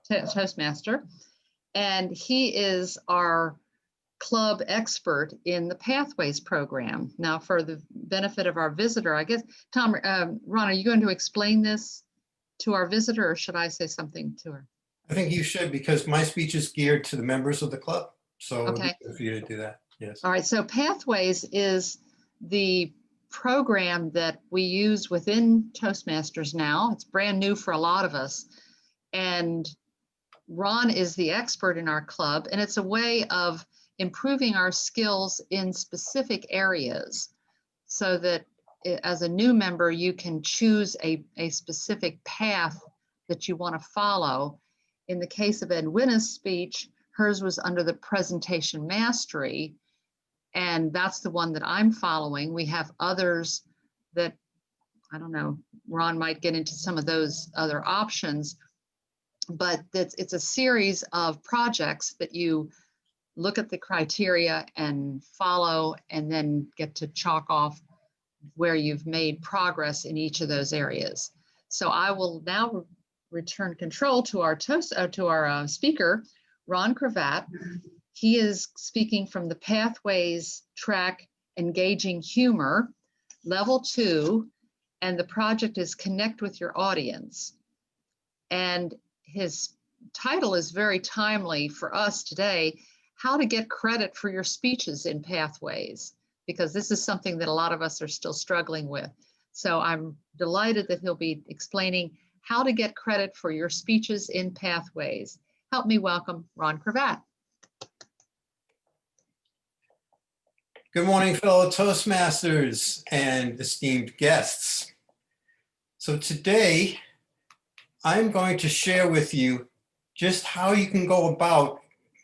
Toastmaster, and he is our club expert in the Pathways program. Now, for the benefit of our visitor, I guess, Tom, Ron, are you going to explain this to our visitor, or should I say something to her? I think you should, because my speech is geared to the members of the club. So Okay. it would be good for you to do that. Yes. All right. So Pathways is the program that we use within Toastmasters now. It's brand new for a lot of us. And Ron is the expert in our club, and it's a way of improving our skills in specific areas so that as a new member, you can choose a specific path that you want to follow. In the case of Edwina's speech, hers was under the presentation mastery, and that's the one that I'm following. We have others that, I don't know, Ron might get into some of those other options, but it's a series of projects that you look at the criteria and follow, and then get to chalk off where you've made progress in each of those areas. So I will now return control to our speaker, Ron Cravat. He is speaking from the Pathways track, Engaging Humor, Level 2, and the project is Connect with Your Audience. And his title is very timely for us today: How to Get Credit for Your Speeches in Pathways, because this is something that a lot of us are still struggling with. So I'm delighted that he'll be explaining how to get credit for your speeches in Pathways. Help me welcome Ron Cravat. Good morning, fellow Toastmasters and esteemed guests. So today, I'm going to share with you just how you can go about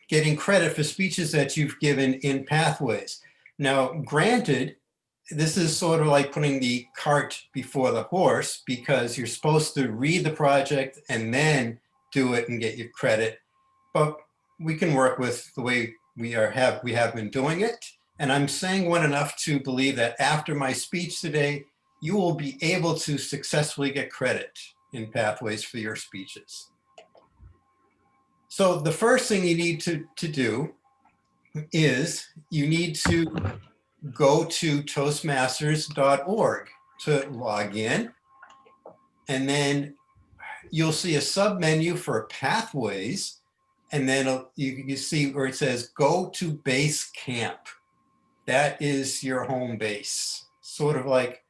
getting credit for speeches that you've given in Pathways. Now, granted, this is sort of like putting the cart before the horse, because you're supposed to read the project and then do it and get your credit. But we can work with the way we have been doing it. And I'm sanguine enough to believe that after my speech today, you will be able to successfully get credit in Pathways for your speeches. So the first thing you need to do is you need to go to toastmasters.org to log in, and then you'll see a sub-menu for Pathways, and then you see where it says go to base camp. That is your home base, sort of like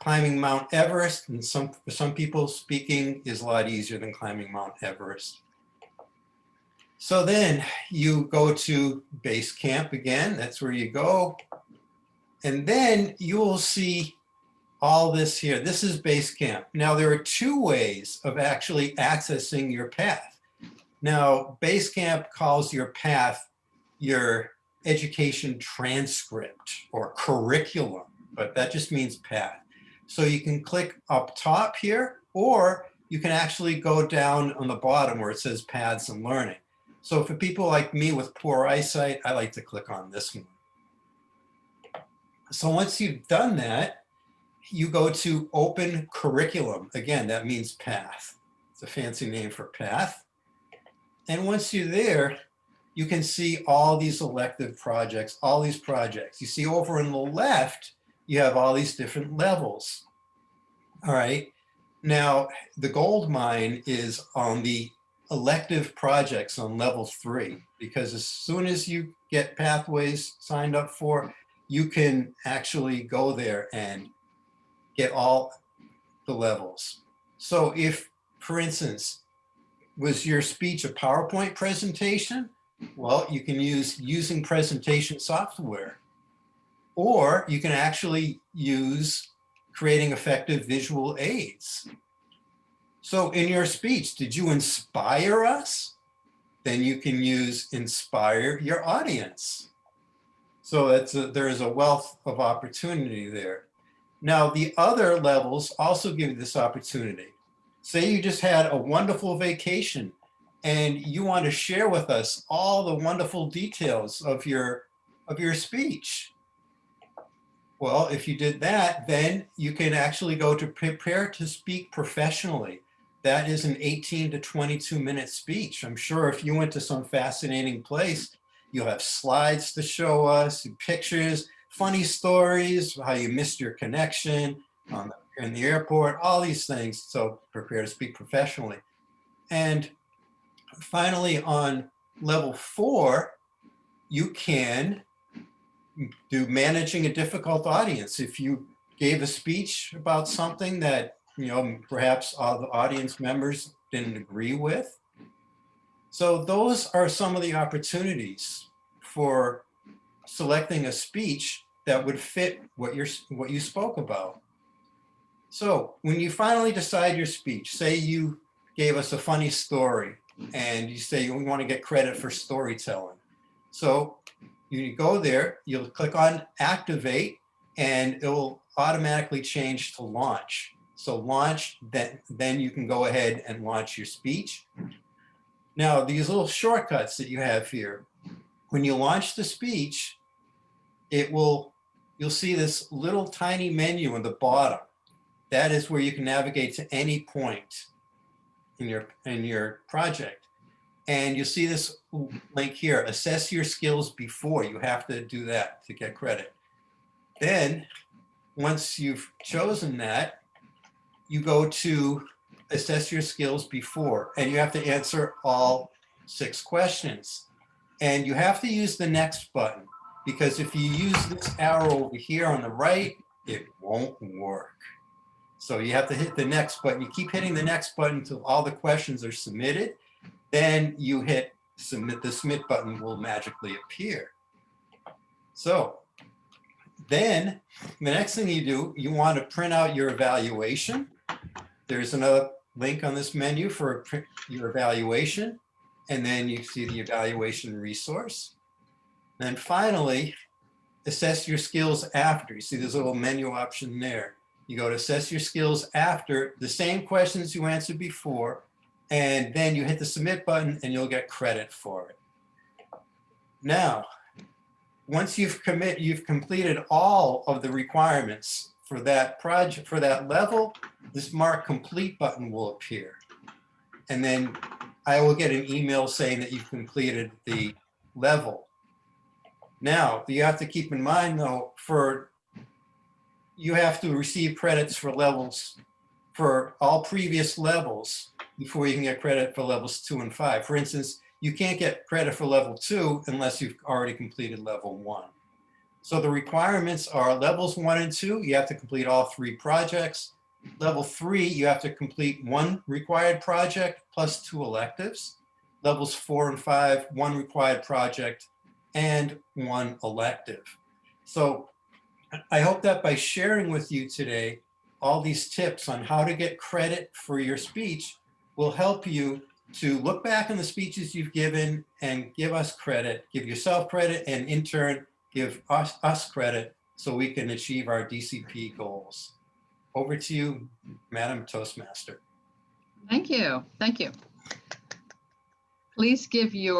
climbing Mount Everest, and for some people, speaking is a lot easier than climbing Mount Everest. So then you go to base camp again, that's where you go. And then you will see all this here. This is base camp. Now there are two ways of actually accessing your path. Now base camp calls your path your education transcript or curriculum, but that just means path. So you can click up top here, or you can actually go down on the bottom where it says paths and learning. So for people like me with poor eyesight, I like to click on this one. So once you've done that, you go to open curriculum. Again, that means path. It's a fancy name for path. And once you're there, you can see all these elective projects, all these projects. You see over on the left, you have all these different levels. All right. Now, the gold mine is on the elective projects on level 3, because as soon as you get Pathways signed up for, you can actually go there and get all the levels. So if, for instance, was your speech a PowerPoint presentation? Well, you can use using presentation software, or you can actually use creating effective visual aids. So in your speech, did you inspire us? Then you can use inspire your audience. So there is a wealth of opportunity there. Now, the other levels also give you this opportunity. Say you just had a wonderful vacation and you want to share with us all the wonderful details of your speech. Well, if you did that, then you can actually go to prepare to speak professionally. that is an 18 to 22-minute speech. I'm sure if you went to some fascinating place, you'll have slides to show us, pictures, funny stories, how you missed your connection in the airport, all these things. So prepare to speak professionally. And finally, on level 4, you can do managing a difficult audience. If you gave a speech about something that, perhaps all the audience members didn't agree with. So those are some of the opportunities for selecting a speech that would fit what you spoke about. So when you finally decide your speech, say you gave us a funny story and you say you want to get credit for storytelling. So you go there, you'll click on activate, and it will automatically change to launch. So launch, then you can go ahead and launch your speech. Now, these little shortcuts that you have here, when you launch the speech, you'll see this little tiny menu in the bottom. That is where you can navigate to any point in your project. And you'll see this link here, assess your skills before. You have to do that to get credit. Then, once you've chosen that, you go to assess your skills before, and you have to answer all 6 questions. And you have to use the next button, because if you use this arrow over here on the right, it won't work. So you have to hit the next button. You keep hitting the next button until all the questions are submitted. Then you hit submit. The submit button will magically appear. So then the next thing you do, you want to print out your evaluation. There's another link on this menu for your evaluation. And then you see the evaluation resource. Then finally, assess your skills after. You see this little menu option there. You go to assess your skills after, the same questions you answered before, and then you hit the submit button and you'll get credit for it. Now, once you've completed all of the requirements for that project, for that level, this mark complete button will appear. And then I will get an email saying that you've completed the level. Now, you have to keep in mind though, you have to receive credits for levels, for all previous levels before you can get credit for levels 2 and 5. For instance, you can't get credit for level 2 unless you've already completed level 1. So the requirements are levels 1 and 2, you have to complete all 3 projects. Level 3, you have to complete 1 required project plus 2 electives. Levels 4 and 5, 1 required project and 1 elective. So I hope that by sharing with you today all these tips on how to get credit for your speech will help you to look back on the speeches you've given and give us credit, give yourself credit, and in turn, give us credit so we can achieve our DCP goals. Over to you, Madam Toastmaster. Thank you. Thank you. Please give your